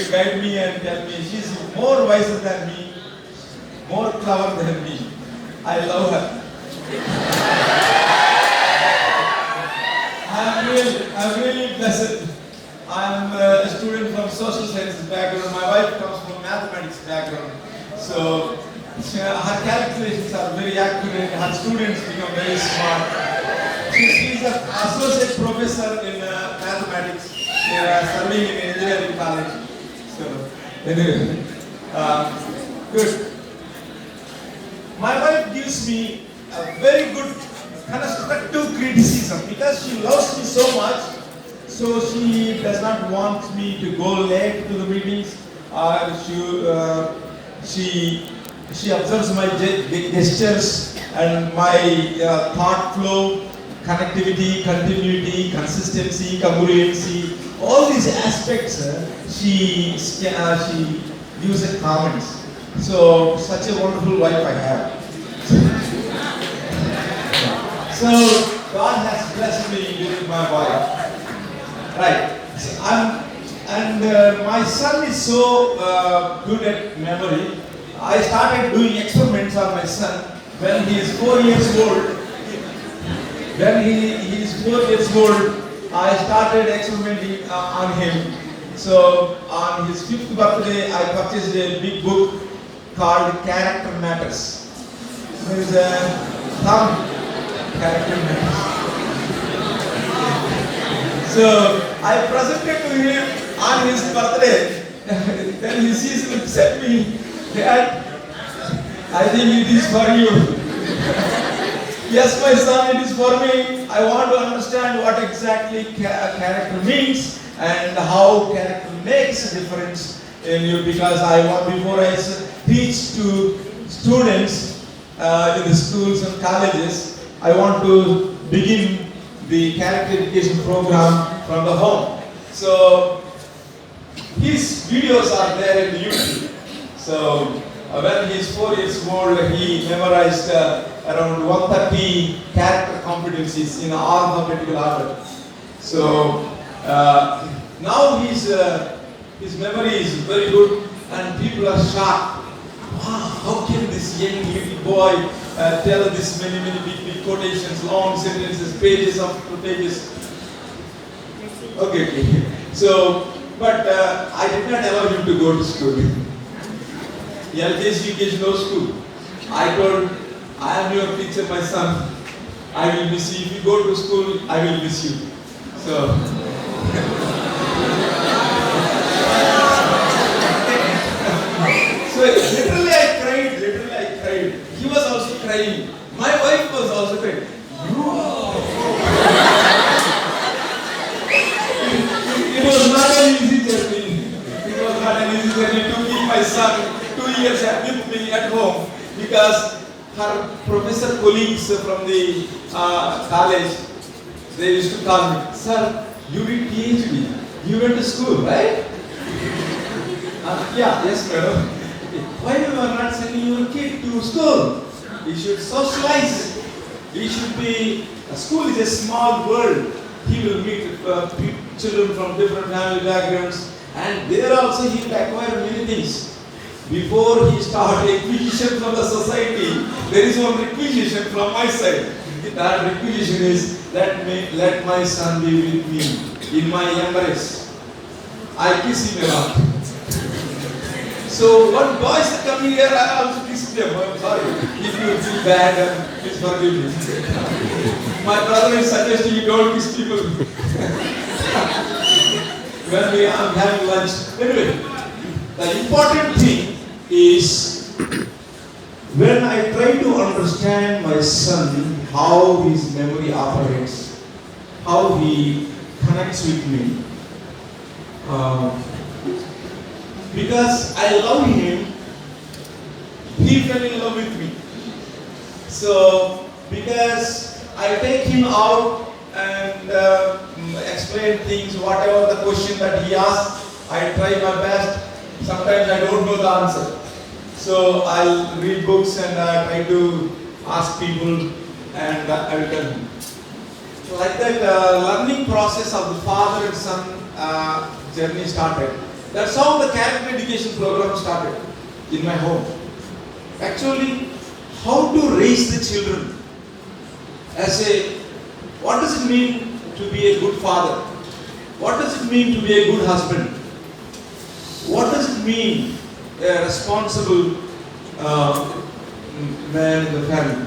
to guide me and tell me. She's more wiser than me, more clever than me. I love her. I'm really blessed. I'm a student from social sciences background. My wife comes from mathematics background. So her calculations are very accurate. Her students become very smart. She's an associate professor in mathematics. They are serving in engineering college. So anyway, good. My wife gives me a very good constructive criticism because she loves me so much. So she does not want me to go late to the meetings. She observes my gestures and my thought flow, connectivity, continuity, consistency, congruency. All these aspects she gives a comments. So such a wonderful wife I have. So God has blessed me with my wife. Right. So my son is so good at memory. I started doing experiments on my son when he is 4 years old. When he is 4 years old, I started experimenting on him. So on his 5th birthday, I purchased a big book called Character Matters. There is a thumb. Character Matters. So I presented to him on his birthday. Then he sees me, said me, Dad, I think it is for you. Yes, my son, it is for me. I want to understand what exactly character means and how character makes a difference in you, because I want, before I teach to students in the schools and colleges, I want to begin the character education program from the home. So his videos are there in YouTube. So when he is 4 years old, he memorized around 130 character competencies in alphabetical order. So now his memory is very good, and people are shocked. Wow, how can this young little boy tell this many big quotations, long sentences, pages after pages? Okay. So, but I did not allow him to go to school. LKG no school. I told, I am your teacher, my son. I will miss you. If you go to school, I will miss you. So. So literally I cried. He was also crying. My wife was also crying. It was not an easy journey. To keep my son 2 years with me at home, because her professor colleagues from the college, they used to call me, Sir, you did PhD. You went to school, right? Yes, madam. Why you are not sending your kid to school? He should socialize. He should be. School is a small world. He will meet children from different family backgrounds, and there also he will acquire many things. Before he starts acquisition from the society, there is one requisition from my side. That requisition is, let my son be with me in my embrace. I kiss him a lot. So when boys are coming here, I also kiss them. I'm sorry. If you feel bad, please forgive me. My brother is suggesting you don't kiss people when we are having lunch. Anyway, the important thing is, when I try to understand my son, how his memory operates, how he connects with me, because I love him, he fell in love with me. So, because I take him out and explain things, whatever the question that he asks, I try my best. Sometimes I don't know the answer. So I'll read books and try to ask people, and I will tell him. Like that, learning process of the father and son journey started. That's how the character education program started in my home. Actually, how to raise the children what does it mean to be a good father? What does it mean to be a good husband? What does it mean a responsible man in the family?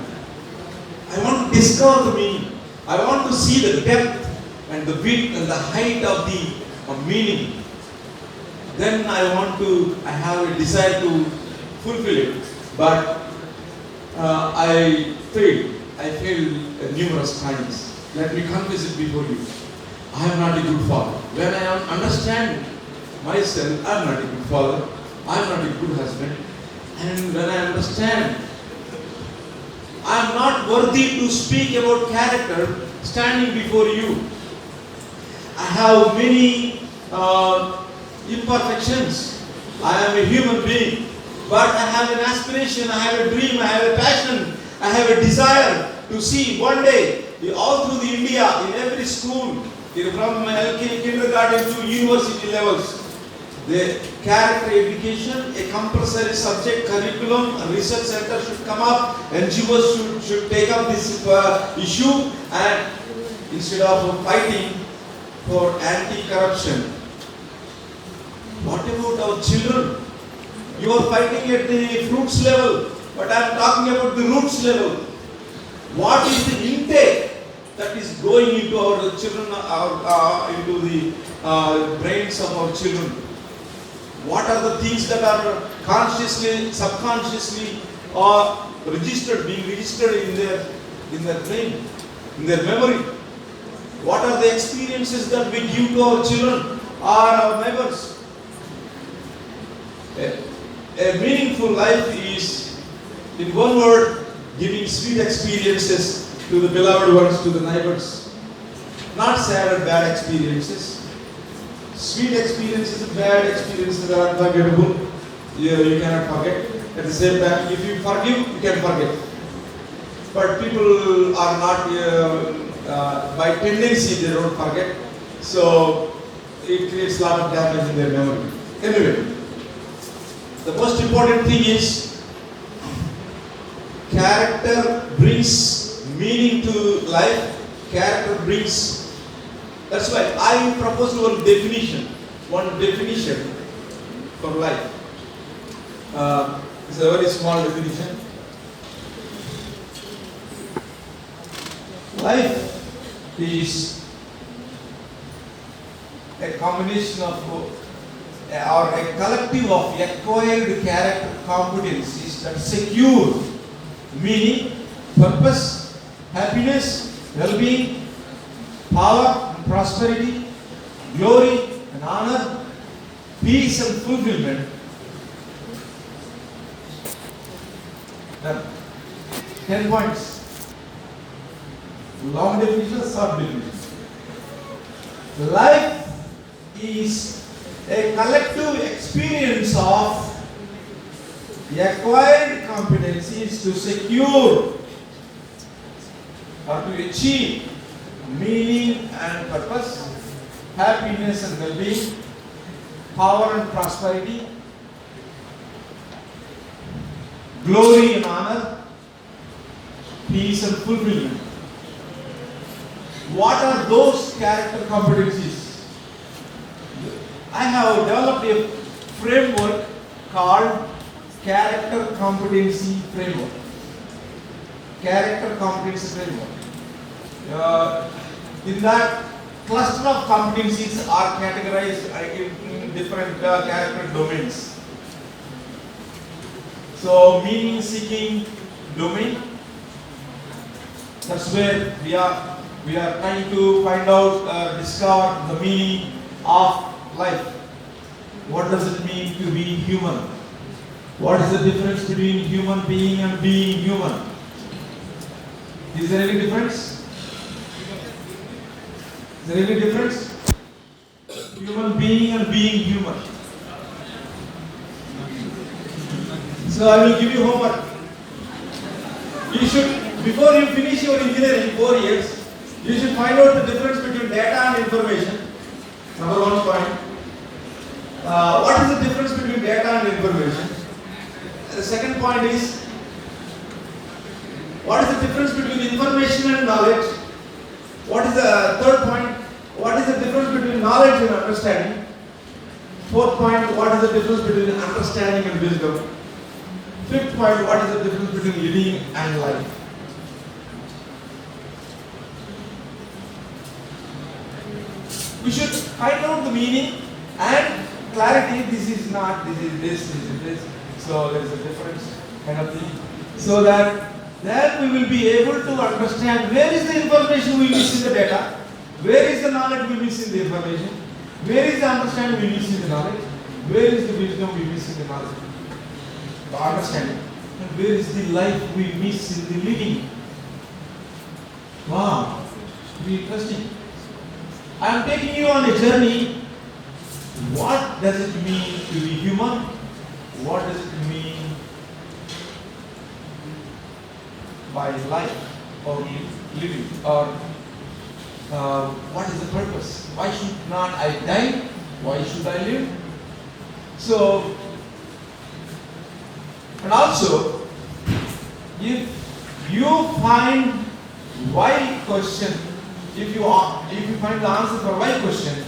I want to discover the meaning. I want to see the depth and the width and the height of the meaning. Then I have a desire to fulfill it. But I failed numerous times. Let me confess it before you. I am not a good father. When I understand myself, I am not a good father. I am not a good husband. And when I understand I am not worthy to speak about character standing before you. I have many imperfections. I am a human being. But I have an aspiration, I have a dream, I have a passion, I have a desire to see one day all through the India, in every school, from LK kindergarten to university levels, the character education, a compulsory subject curriculum, a research center should come up, NGOs should take up this issue, and instead of fighting for anti-corruption, what about our children? You are fighting at the fruits level, but I am talking about the roots level. What is the intake that is going into our children, into the brains of our children? What are the things that are consciously, subconsciously, or being registered in their brain, in their memory? What are the experiences that we give to our children or our neighbors? A meaningful life is, in one word, giving sweet experiences to the beloved ones, to the neighbors. Not sad or bad experiences. Sweet experiences and bad experiences are unforgettable. You cannot forget. At the same time, if you forgive, you can forget. But people are not, by tendency, they don't forget. So, it creates a lot of damage in their memory. Anyway, the most important thing is character brings meaning to life. Character brings. That's why I propose one definition for life. It's a very small definition. Life is a combination of or a collective of acquired character competencies that secure meaning, purpose, happiness, well-being, power and prosperity, glory and honor, peace and fulfillment. Done. 10 points. Long definition, short definition. Life is a collective experience of the acquired competencies to secure or to achieve meaning and purpose, happiness and well-being, power and prosperity, glory and honor, peace and fulfillment. What are those character competencies? I have developed a framework called Character Competency Framework. Character Competency Framework. In that, cluster of competencies are categorized in different character domains. So, meaning-seeking domain. That's where we are trying to find out, discover the meaning of life. What does it mean to be human? What is the difference between human being and being human? Is there any difference? Is there any difference? Human being and being human. So I will give you homework. You should, before you finish your engineering 4 years, you should find out the difference between data and information. Number 1 point. point is, what is the difference between information and knowledge? What is the third point? What is the difference between knowledge and understanding? Fourth point, what is the difference between understanding and wisdom? Fifth point, what is the difference between living and life? We should find out the meaning and clarity. This is not, this is this, this is this. So there is a difference kind of thing. So that then we will be able to understand where is the information we miss in the data, where is the knowledge we miss in the information, where is the understanding we miss in the knowledge, where is the wisdom we miss in the knowledge, the understanding, and where is the life we miss in the living. Wow, very interesting. I am taking you on a journey. What does it mean to be human? What does it mean by life or living? Or what is the purpose? Why should not I die? Why should I live? So, and also, if you find why question, if you find the answer for why question,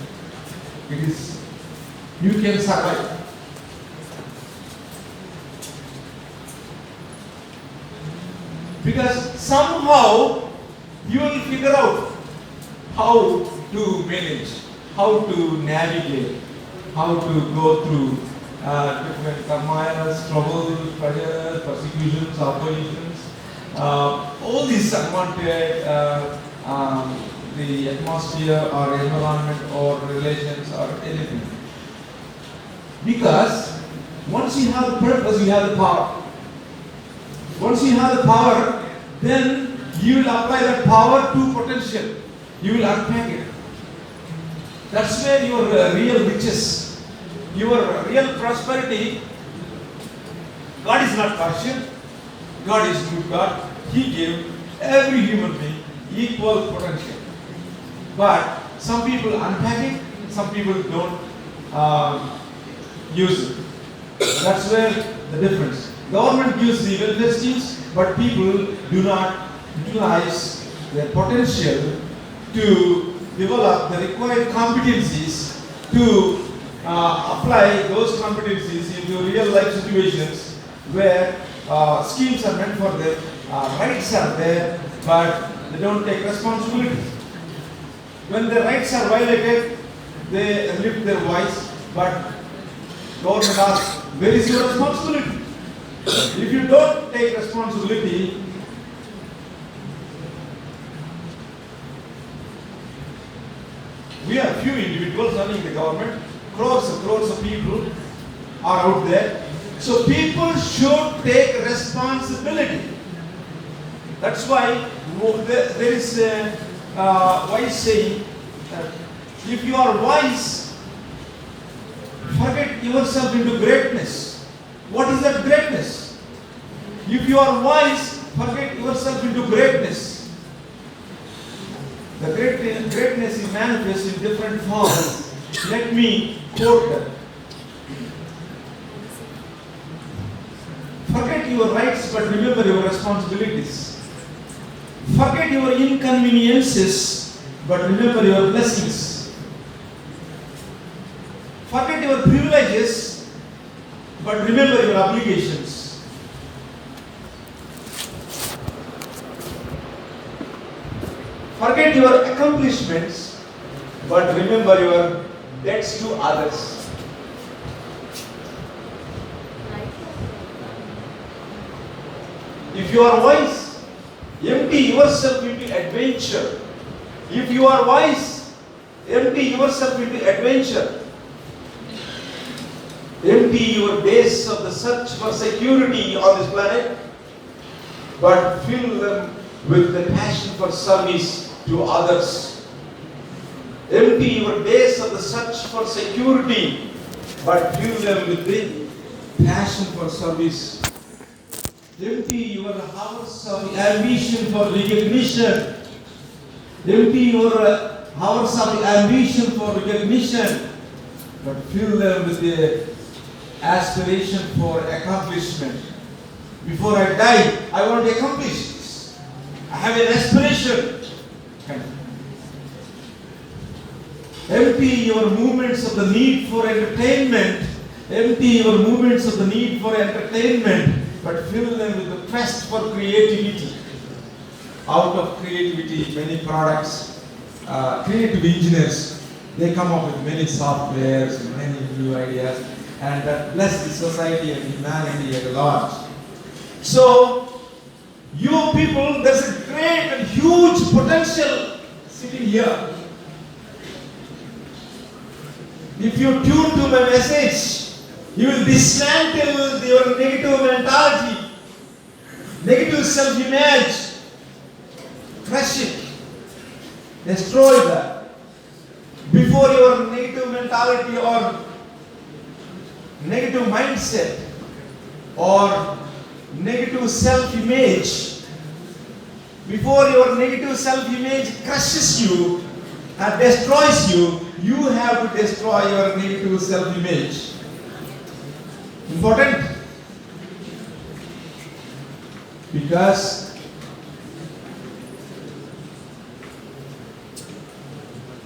it is, you can survive. Because somehow you will figure out how to manage, how to navigate, how to go through different turmoils, troubles, pressures, persecutions, oppositions, all these unwanted the atmosphere or environment or relations or anything. Because once you have the purpose, you have the power. Once you have the power, then you will apply that power to potential. You will unpack it. That's where your real riches, your real prosperity. God is not partial. God is good God. He gave every human being equal potential. But some people unpack it, some people don't use it. That's where the difference. Government gives the welfare schemes, but people do not utilize their potential to develop the required competencies to apply those competencies into real life situations where schemes are meant for them, rights are there, but they don't take responsibility. When the rights are violated, they lift their voice, but government asks, where is your responsibility? If you don't take responsibility, we have few individuals running the government, crores of people are out there. So people should take responsibility. That's why there is a wise saying that if you are wise, forget yourself into greatness. What is that greatness? If you are wise, forget yourself into greatness. The greatness is manifest in different forms. Let me quote that. Forget your rights, but remember your responsibilities. Forget your inconveniences, but remember your blessings. Forget your privileges, but remember your obligations. Forget your accomplishments, but remember your debts to others. If you are wise, empty yourself into adventure. If you are wise, empty yourself into adventure. Empty your base of the search for security on this planet, but fill them with the passion for service to others. Empty your base of the search for security, but fill them with the passion for service. Empty your hours of ambition for recognition. Empty your hours of ambition for recognition, but fill them with the aspiration for accomplishment. Before I die, I want to accomplish this. I have an aspiration. Empty your movements of the need for entertainment. Empty your movements of the need for entertainment, but fill them with the quest for creativity. Out of creativity, many products, creative engineers, they come up with many softwares, many new ideas, and that bless the society and humanity at large. So, you people, there's a great and huge potential sitting here. If you tune to my message, you will dismantle your negative mentality, negative self-image, crush it, destroy that. Before your negative mentality or negative mindset or negative self-image, before your negative self-image crushes you and destroys you, you have to destroy your negative self-image. Important? Because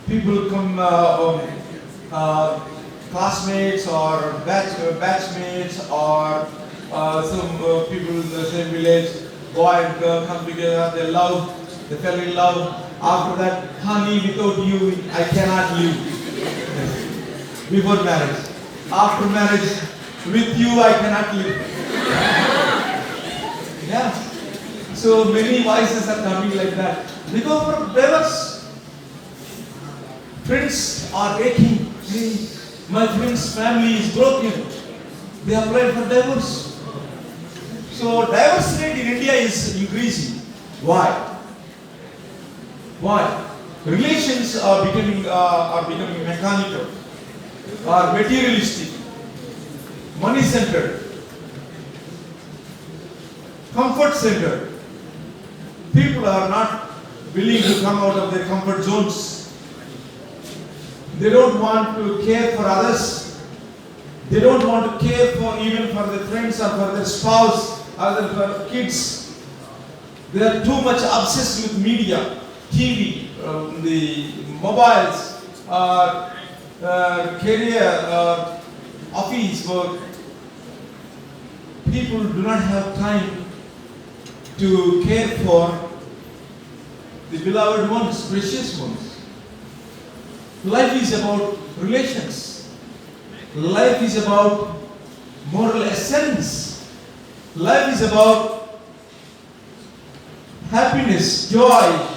people come, classmates or batchmates or some people in the same village, boy and girl come together, they love, they fell in love. After that, honey, without you, I cannot live. Before marriage. After marriage, with you, I cannot live. Yeah. So many voices are coming like that. They go for divorce. Friends are taking, my friend's family is broken. They applied for divorce. So divorce rate in India is increasing. Why? Why? Relations are becoming mechanical, are materialistic, money-centered, comfort-centered. People are not willing to come out of their comfort zones. They don't want to care for others. They don't want to care for even for their friends or for their spouse or for kids. They are too much obsessed with media. TV, the mobiles, career, office work. People do not have time to care for the beloved ones, precious ones. Life is about relations. Life is about moral essence. Life is about happiness, joy,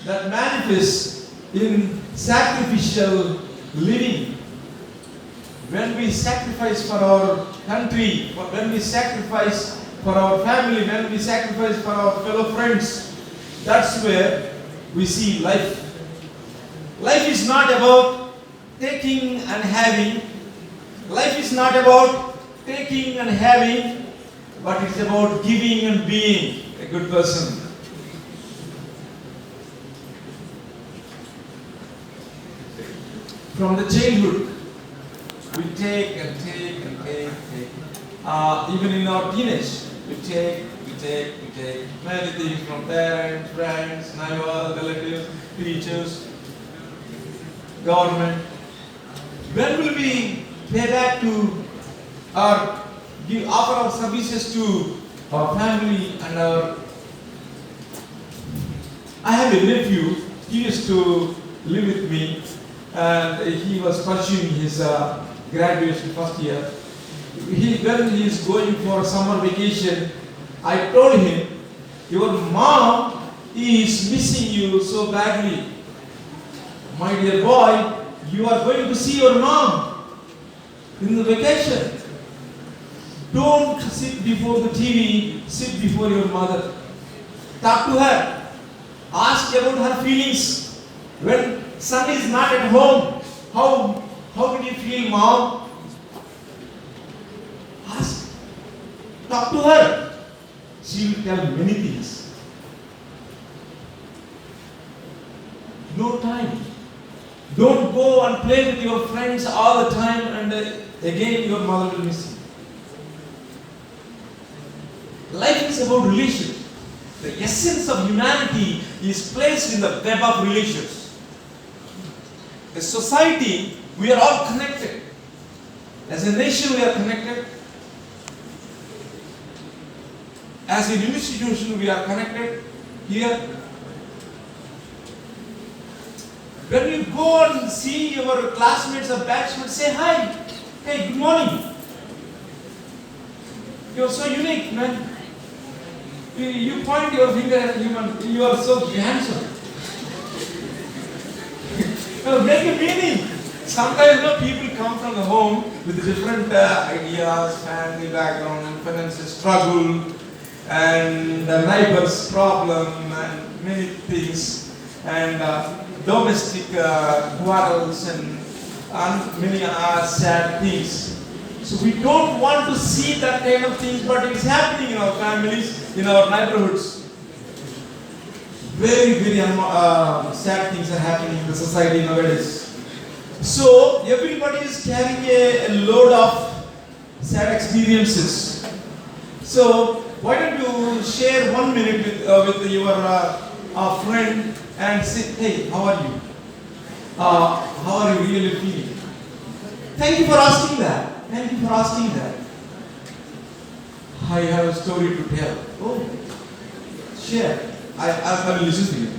that manifests in sacrificial living. When we sacrifice for our country, when we sacrifice for our family, when we sacrifice for our fellow friends, that's where we see life. Life is not about taking and having. Life is not about taking and having, but it's about giving and being a good person. From the childhood, we take and take and take. Even in our teenage, we take many things from parents, friends, neighbors, relatives, teachers, government. When will we pay back to or offer our services to our family and our... I have a nephew, he used to live with me, and he was pursuing his graduation first year. When he is going for summer vacation, I told him, your mom is missing you so badly. My dear boy, you are going to see your mom in the vacation. Don't sit before the TV, sit before your mother. Talk to her. Ask about her feelings. When son is not at home, how did you feel, mom? Ask. Talk to her. She will tell many things. No time. Don't go and play with your friends all the time and again your mother will miss you. Life is about relations. The essence of humanity is placed in the web of relations. As society, we are all connected. As a nation, we are connected. As an institution, we are connected here. When you go and see your classmates or batchmates, say hi. Hey, good morning. You're so unique, man. You point your finger at human. You are so handsome. Make a meaning. Sometimes people come from the home with different ideas, family background, financial struggle, and the neighbor's problem, and many things, and domestic quarrels, and many sad things. So we don't want to see that kind of things, but it's happening in our families, in our neighborhoods. Very, very sad things are happening in the society nowadays. So everybody is carrying a load of sad experiences. So why don't you share 1 minute with your friend and say, hey, how are you? How are you really feeling? Thank you for asking that. Thank you for asking that. I have a story to tell. Oh, share. I will listen to you.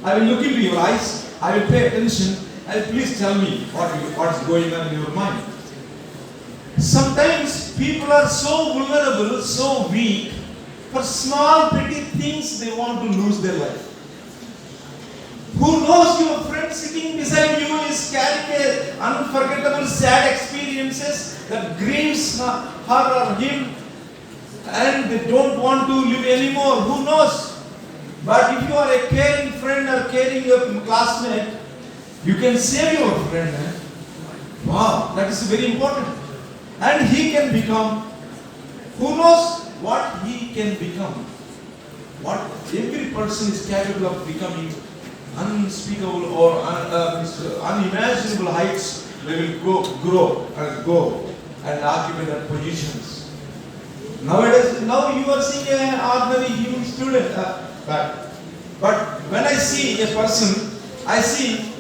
I will look into your eyes. I will pay attention. And please tell me what's going on in your mind. Sometimes people are so vulnerable, so weak. For small petty things, they want to lose their life. Who knows, your friend sitting beside you is carrying unforgettable sad experiences that grieves her or him, and they don't want to live anymore. Who knows? But if you are a caring friend or caring classmate, you can save your friend. Wow, that is very important. And he can become, who knows what he can become. What every person is capable of becoming, unspeakable or unimaginable heights. They will grow and occupy their positions. Nowadays, now you are seeing an ordinary human student. But when I see a person, I see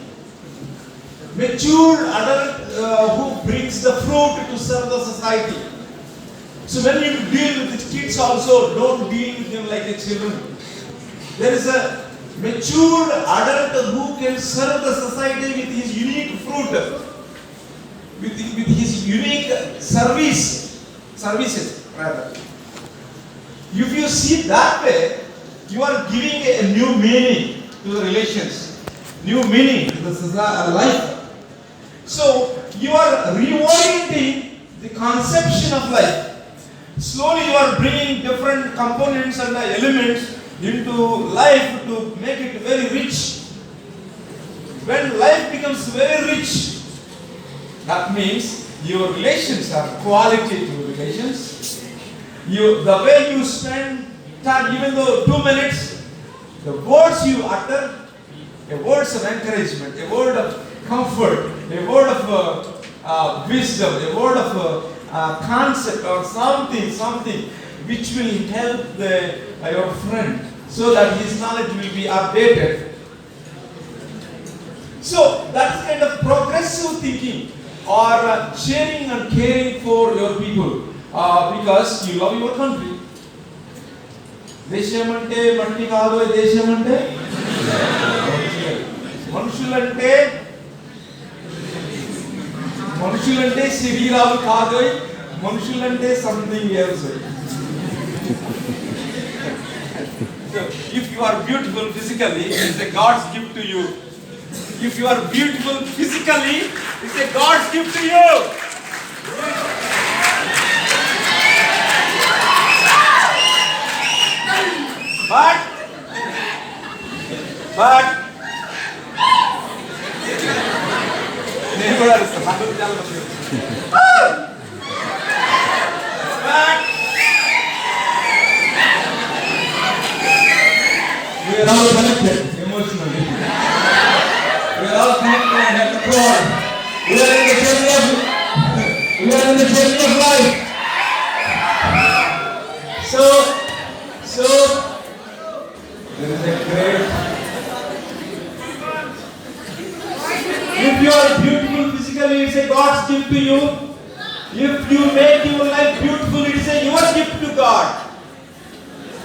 mature adult who brings the fruit to serve the society. So when you deal with the kids also, don't deal with them like the children. There is a mature adult who can serve the society with his unique fruit, with his unique services rather. If you see that way, you are giving a new meaning to the relations, new meaning to the life. So you are reorienting the conception of life. Slowly you are bringing different components and elements into life to make it very rich. When life becomes very rich, that means your relations are qualitative relations. The way you spend time, even though 2 minutes, the words you utter, a words of encouragement, a word of comfort, a word of wisdom, a word of concept or something which will help your friend so that his knowledge will be updated. So that is kind of progressive thinking or sharing and caring for your people because you love your country. దేశమంటే మట్టి కాదు, దేశమంటే మనుషులంటే శరీరాలు కాదు, మనుషులంటే something else. If you are beautiful physically, it's a God's gift to you. If you are beautiful physically, it's a God's gift to you. But we are all connected emotionally. We are all connected at the core. We are in the journey of life. So gift to you? If you make your life beautiful, it is your gift to God.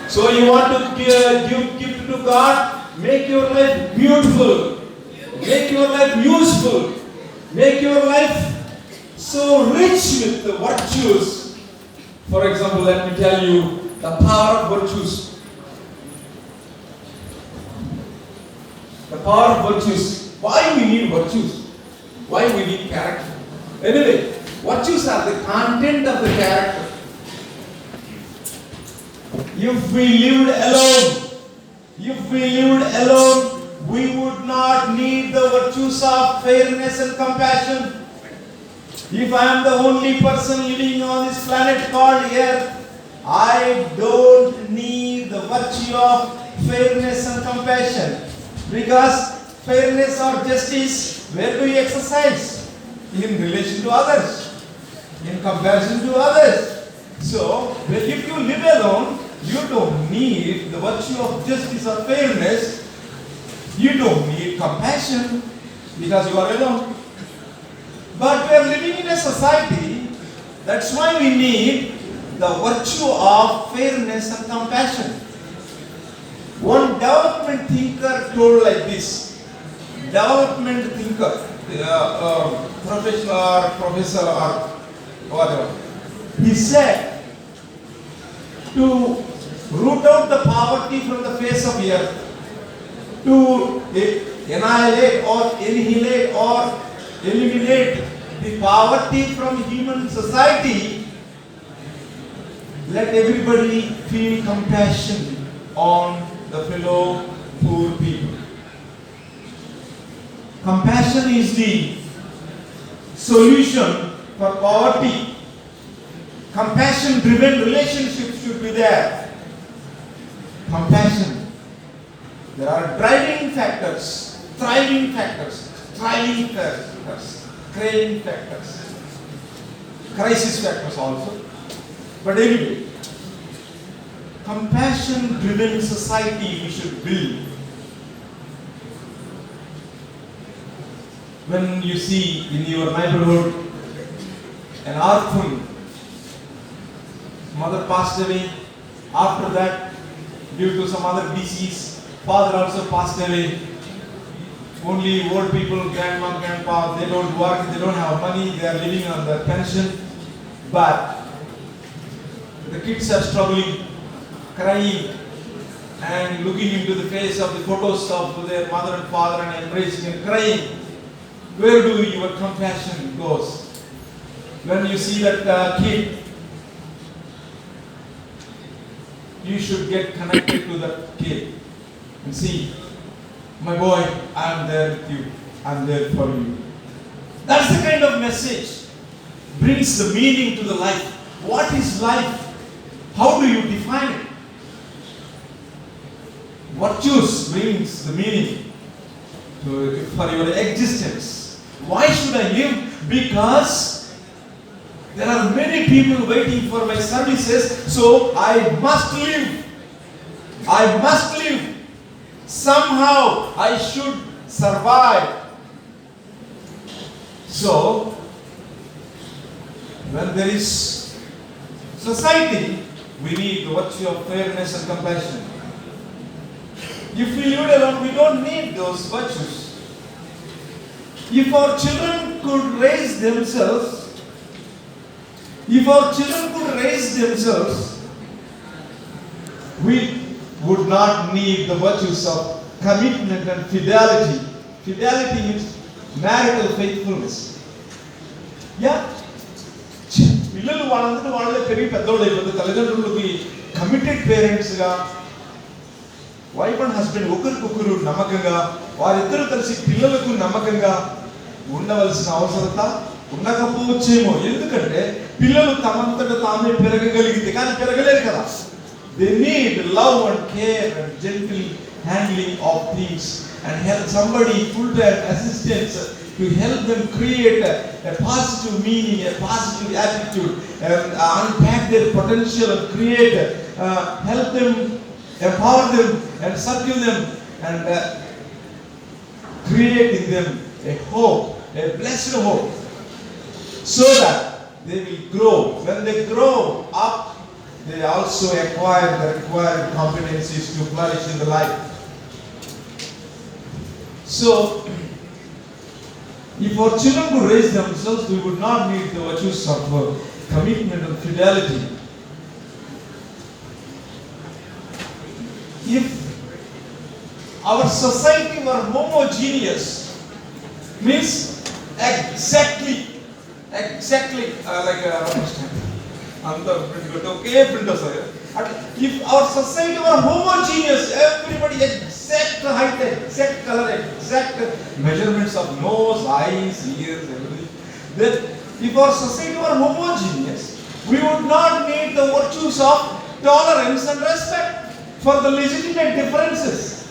So you want to give gift to God? Make your life beautiful. Make your life useful. Make your life so rich with the virtues. For example, let me tell you the power of virtues. The power of virtues. Why we need virtues? Why we need character? Anyway, virtues are the content of the character. If we lived alone, we would not need the virtues of fairness and compassion. If I am the only person living on this planet called Earth, I don't need the virtue of fairness and compassion. Because fairness or justice, where do you exercise? In relation to others, in comparison to others. So, if you live alone, you don't need the virtue of justice or fairness. You don't need compassion because you are alone. But we are living in a society, that's why we need the virtue of fairness and compassion. One development thinker told like this. Development thinker, professor or whatever. He said, to root out the poverty from the face of the earth, to annihilate or annihilate or eliminate the poverty from human society, let everybody feel compassion on the fellow poor people. Compassion is the solution for poverty. Compassion-driven relationships should be there. Compassion. There are driving factors, thriving factors, thriving factors, craving factors, crisis factors also. But anyway, compassion-driven society we should build. When you see in your neighborhood an orphan, mother passed away, after that due to some other disease, father also passed away. Only old people, grandma, grandpa, they don't work, they don't have money, they are living on their pension. But the kids are struggling, crying, and looking into the face of the photos of their mother and father and embracing and crying. Where do your compassion goes? When you see that kid, you should get connected to that kid and see, my boy, I am there with you. I am there for you. That's the kind of message brings the meaning to the life. What is life? How do you define it? Virtues brings the meaning for your existence. Why should I live? Because there are many people waiting for my services, so I must live. I must live. Somehow I should survive. So, when there is society, we need the virtue of fairness and compassion. If we live alone, we don't need those virtues. If our children could raise themselves, we would not need the virtues of commitment and fidelity. Fidelity means marital faithfulness. Yeah. పిల్లలు వాళ్ళందరూ వాళ్ళే పెరిగి పెద్దోళ్ళు అయిపోతే తల్లిదండ్రులకి committed పేరెంట్స్గా wife and husband ఒకరికొకరు నమ్మకంగా వారిద్దరూ కలిసి పిల్లలకు నమ్మకంగా ఉండవలసిన అవసరత ఉండకపోవచ్చేమో. ఎందుకంటే పిల్లలు తమంతట తామే పెరగగలిగితే కానీ పెరగలేరు కదా. They need love and care and gentle handling of things and help somebody full-time assistance to help them create a positive meaning, a positive attitude, and unpack their potential and create, help them, empower them and subdue them and create in them a hope, a blessed hope. so that they will grow. When they grow up, they also acquire the required competencies to flourish in the life. So, if our children could raise themselves, we would not need the virtues of commitment and fidelity. If our society were homogeneous, means exactly like if our society were homogeneous, everybody exact height, exact color, exact measurements of nose, eyes, ears, everything, then if our society were homogeneous, we would not need the virtues of tolerance and respect for the legitimate differences.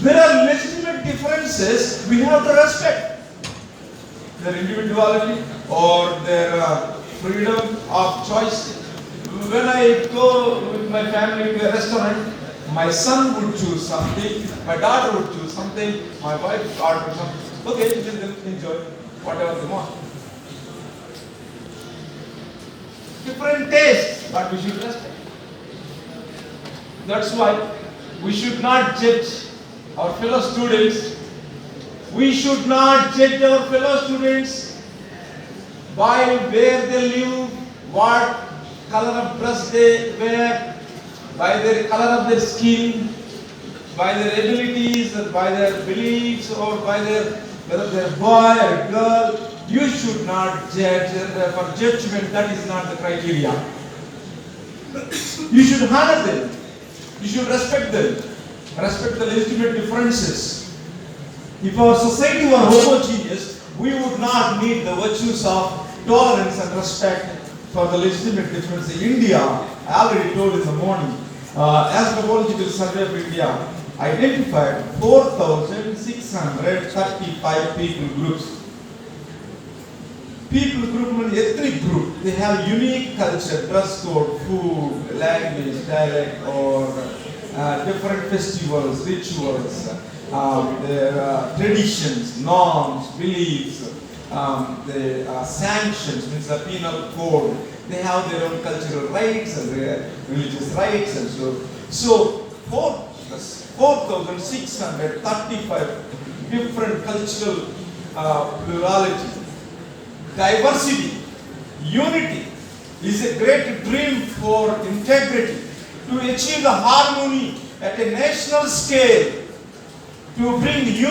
There are legitimate differences we have to respect. Their individuality or their freedom of choice. When I go with my family to a restaurant, my son would choose something, my daughter would choose something, my wife would order something. Okay, let them enjoy whatever they want. Different tastes, but we should respect. That's why we should not judge our fellow students. We should not judge our fellow students by where they live, what color of dress they wear, by the color of their skin, by their abilities, or by their beliefs, or by whether they're boy or girl. You should not judge. For judgment, that is not the criteria. You should honor them. You should respect them. Respect the legitimate differences. If our society were homogeneous, we would not need the virtues of tolerance and respect for the legitimate difference. In India, I already told in the morning, Anthropological Survey of India identified 4,635 people groups. People group means ethnic group. They have unique culture, dress code, food, language, dialect, or different festivals, rituals, their traditions, norms, beliefs, the sanctions, means the penal code. They have their own cultural rights and their religious rights and so. So 4,635 different cultural plurality, diversity, unity is a great dream for integrity, to achieve the harmony at a national scale, to bring unity.